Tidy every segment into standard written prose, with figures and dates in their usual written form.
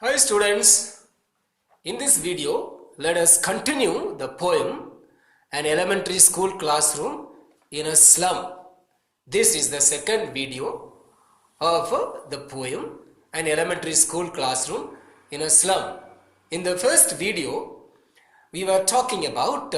Hi students, in this video let us continue the poem An Elementary School Classroom in a Slum. This is the second video of the poem An Elementary School Classroom in a Slum. In the first video we were talking about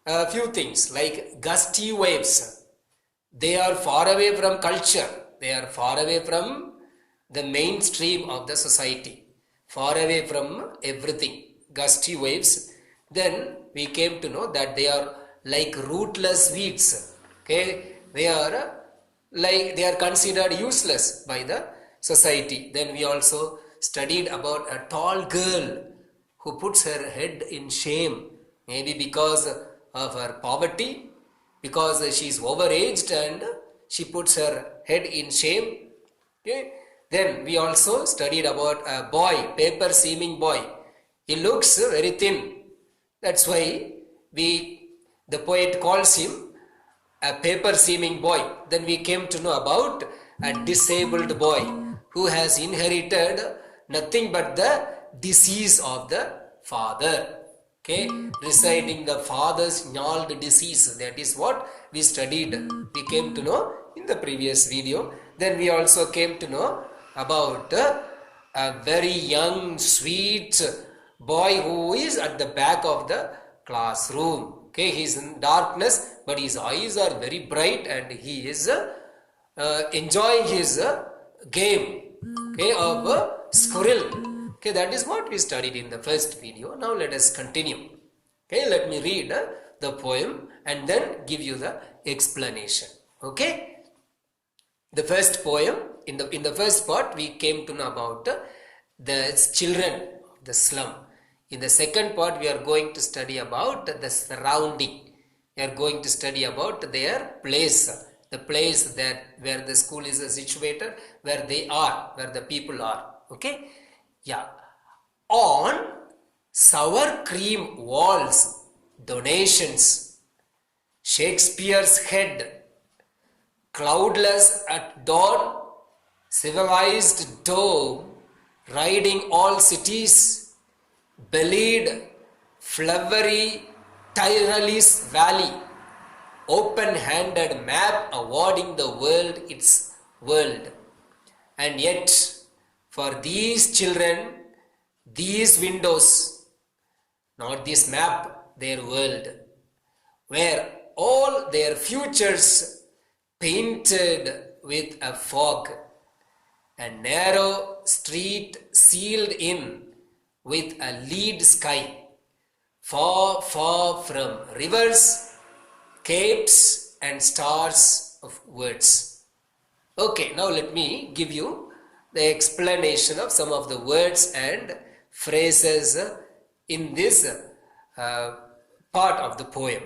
a few things like gusty waves. They are far away from culture, they are far away from the mainstream of the society, far away from everything, gusty waves. Then we came to know that they are like rootless weeds. Okay, they are considered useless by the society. Then we also studied about a tall girl who puts her head in shame, maybe because of her poverty, because she is overaged and she puts her head in shame. Okay. Then we also studied about a boy, paper seeming boy. He looks very thin. That's why the poet calls him a paper seeming boy. Then we came to know about a disabled boy who has inherited nothing but the disease of the father. Okay, reciting the father's gnarled disease. That is what we studied. We came to know in the previous video. Then we also came to know about a very young, sweet boy who is at the back of the classroom. Okay, he is in darkness, but his eyes are very bright and he is enjoying his game, okay, of squirrel. Okay, that is what we studied in the first video. Now let us continue. Okay, let me read the poem and then give you the explanation. Okay. The first poem, in the first part we came to know about the children of the slum. In the second part we are going to study about the surrounding. We are going to study about their place, the place that where the school is situated, where they are, where the people are. Okay? Yeah. On sour cream walls, donations, Shakespeare's head, cloudless at dawn, civilized dome, riding all cities, bellied, flowery, tireless valley, open-handed map awarding the world its world. And yet, for these children, these windows, not this map, their world, where all their futures painted with a fog, a narrow street sealed in with a lead sky, far, far from rivers, capes and stars of words. Okay, now let me give you the explanation of some of the words and phrases in this part of the poem.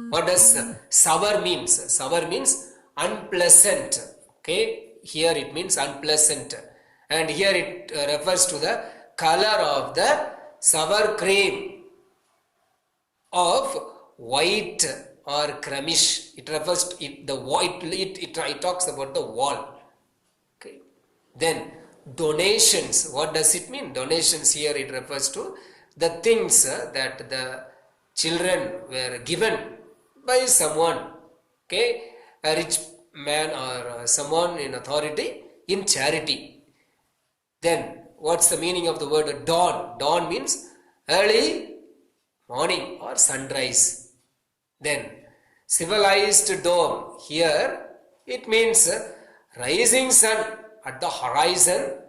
What does sour means? Sour means unpleasant. Okay, here it means unpleasant, and here it refers to the color of the sour cream of white or cremish. It refers to it, the white. It talks about the wall. Okay. Then donations. What does it mean? Donations here it refers to the things that the children were given by someone, okay, a rich man or someone in authority, in charity. Then what's the meaning of the word dawn? Dawn means early morning or sunrise. Then civilized dome, here it means rising sun at the horizon,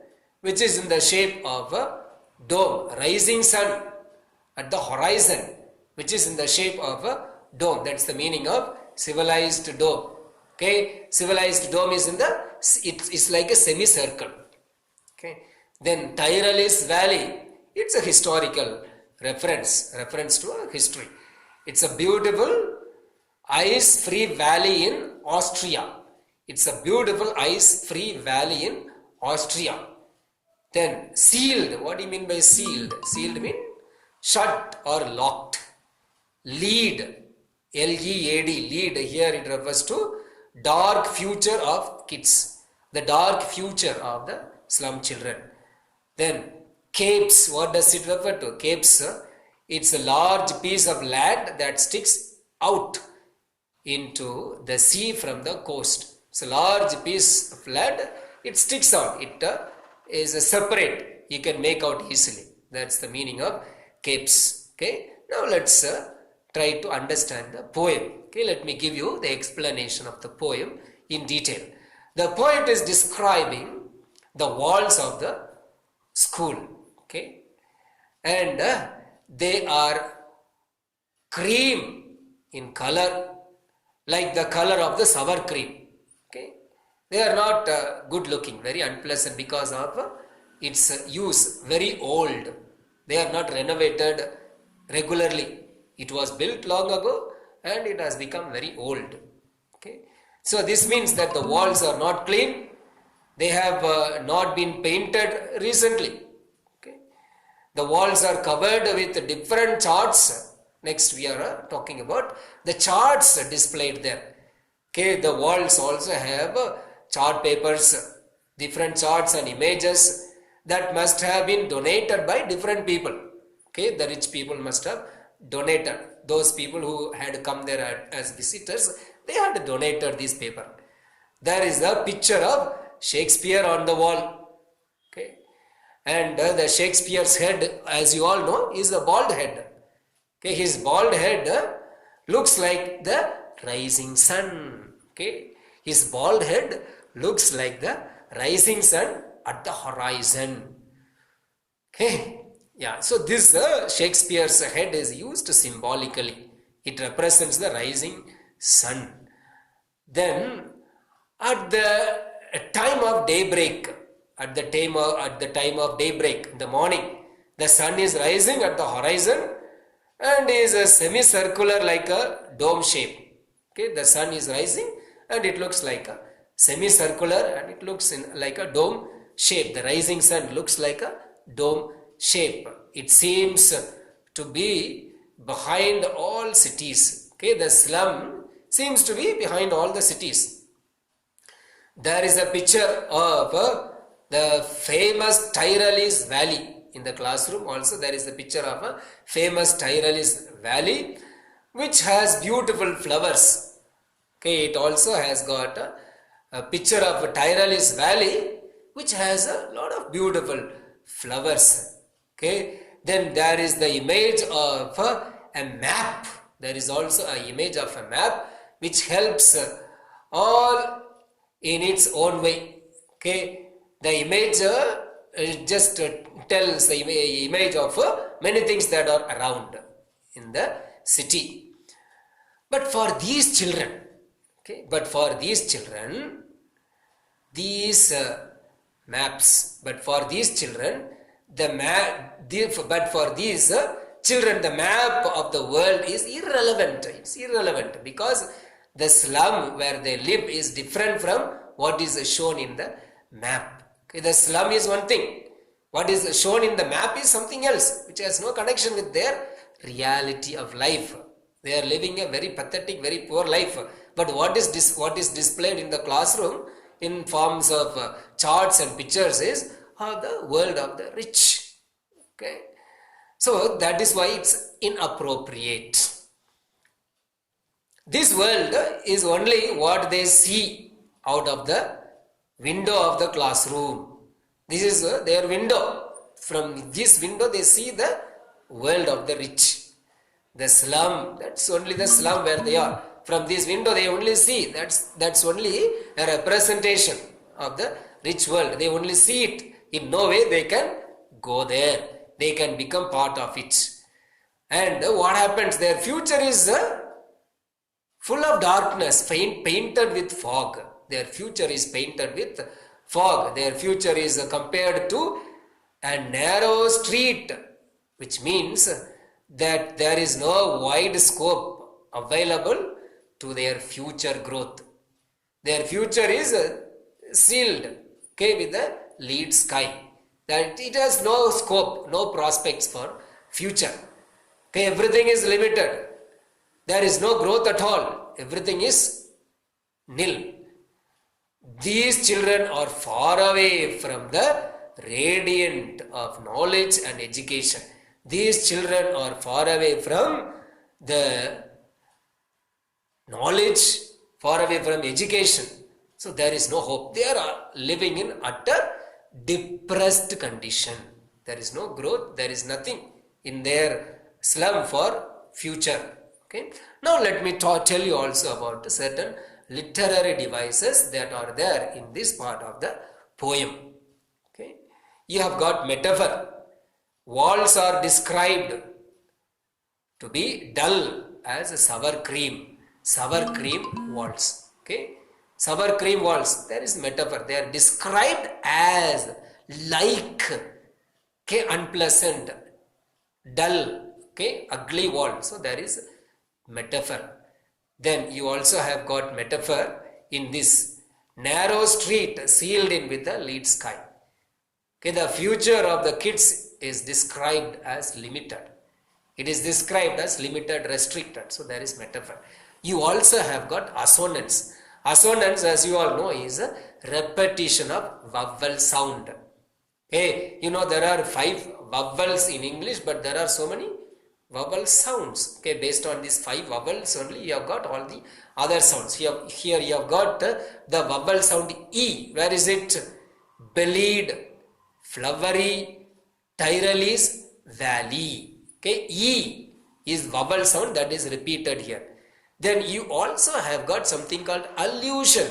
which is in the shape of a dome. Rising sun at the horizon, which is in the shape of a dome. That's the meaning of civilized dome. Okay, civilized dome is it's like a semicircle. Okay, then tireless valley, it's a historical reference to a history. It's a beautiful ice-free valley in Austria. It's a beautiful ice-free valley in Austria. Then sealed, what do you mean by sealed? Sealed means shut or locked. Lead, L-E-A-D, lead, here it refers to dark future of kids, the dark future of the slum children. Then capes, what does it refer to? Capes, it's a large piece of land that sticks out into the sea from the coast. It's a large piece of land, it sticks out, it is separate, you can make out easily. That's the meaning of capes. Okay, now let's try to understand the poem. Okay, let me give you the explanation of the poem in detail. The poet is describing the walls of the school, okay, and they are cream in color, like the color of the sour cream. Okay, they are not good looking, very unpleasant because of its use, very old. They are not renovated regularly. It was built long ago and it has become very old. Okay, so this means that the walls are not clean. They have not been painted recently. Okay, the walls are covered with different charts. Next we are talking about the charts displayed there. Okay, the walls also have chart papers, different charts and images that must have been donated by different people. Okay, the rich people must have donated. Those people who had come there as visitors, they had donated this paper. There is a picture of Shakespeare on the wall. Okay, and the Shakespeare's head, as you all know, is a bald head. Okay, his bald head looks like the rising sun. Okay, his bald head looks like the rising sun at the horizon. Okay, yeah, so this Shakespeare's head is used symbolically. It represents the rising sun. Then at the time of daybreak, at the time of daybreak in the morning, the sun is rising at the horizon and is a semicircular like a dome shape. Okay, the sun is rising and it looks like a semicircular and it looks like a dome shape. The rising sun looks like a dome shape. It seems to be behind all cities. Okay, the slum seems to be behind all the cities. There is a picture of the famous Tyrolese Valley. In the classroom also there is a picture of a famous Tyrolese Valley which has beautiful flowers. Okay, it also has got a picture of a Tyrolese Valley which has a lot of beautiful flowers. Okay, then there is the image of a map. There is also an image of a map which helps all in its own way. Okay, the image just tells the image of many things that are around in the city. But for these children, okay, these maps, but for these children, the map of the world is irrelevant. It's irrelevant because the slum where they live is different from what is shown in the map. Okay, the slum is one thing. What is shown in the map is something else, which has no connection with their reality of life. They are living a very pathetic, very poor life. But what is displayed in the classroom in forms of charts and pictures is the world of the rich. Okay, so that is why it's inappropriate. This world is only what they see out of the window of the classroom. This is their window. From this window they see the world of the rich. The slum, that's only the slum where they are. From this window they only see, that's only a representation of the rich world. They only see it. In no way they can go there. They can become part of it. And what happens? Their future is full of darkness, painted with fog. Their future is painted with fog. Their future is compared to a narrow street, which means that there is no wide scope available to their future growth. Their future is sealed, okay, with a lead sky. That it has no scope, no prospects for future. Okay, everything is limited. There is no growth at all. Everything is nil. These children are far away from the radiant of knowledge and education. These children are far away from the knowledge, far away from education. So there is no hope. They are living in utter depressed condition. There is no growth. There is nothing in their slum for future. Okay. Now let me tell you also about certain literary devices that are there in this part of the poem. Okay. You have got metaphor. Walls are described to be dull as sour cream. Sour cream walls. Okay. Sour cream walls. There is metaphor. They are described as like, okay, unpleasant, dull, okay, ugly wall. So there is metaphor. Then you also have got metaphor in this narrow street sealed in with a lead sky. Okay, the future of the kids is described as limited. It is described as limited, restricted. So there is metaphor. You also have got assonance. Assonance, as you all know, is a repetition of vowel sound. Hey, you know there are 5 vowels in English, but there are so many vowel sounds. Okay, based on these 5 vowels only, you have got all the other sounds. Here you have got the vowel sound E. Where is it? Bellied, flowery, tireless, valley. Okay, E is vowel sound that is repeated here. Then you also have got something called allusion.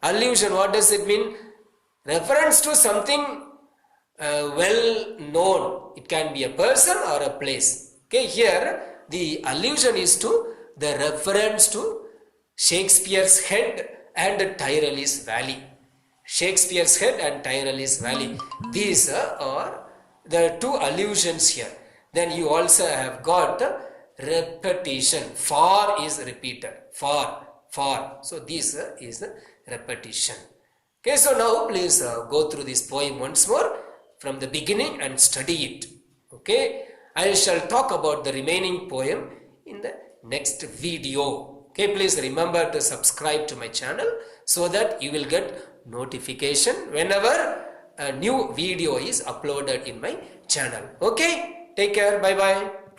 Allusion, what does it mean? Reference to something well known. It can be a person or a place. Okay, here the allusion is to the reference to Shakespeare's head and Tireless Valley. Shakespeare's head and Tireless Valley. These are the 2 allusions here. Then you also have got repetition. Far is repeated. Far. So this is the repetition. Okay, so now please go through this poem once more from the beginning and study it. Okay, I shall talk about the remaining poem in the next video. Okay, please remember to subscribe to my channel so that you will get notification whenever a new video is uploaded in my channel. Okay, take care. Bye bye.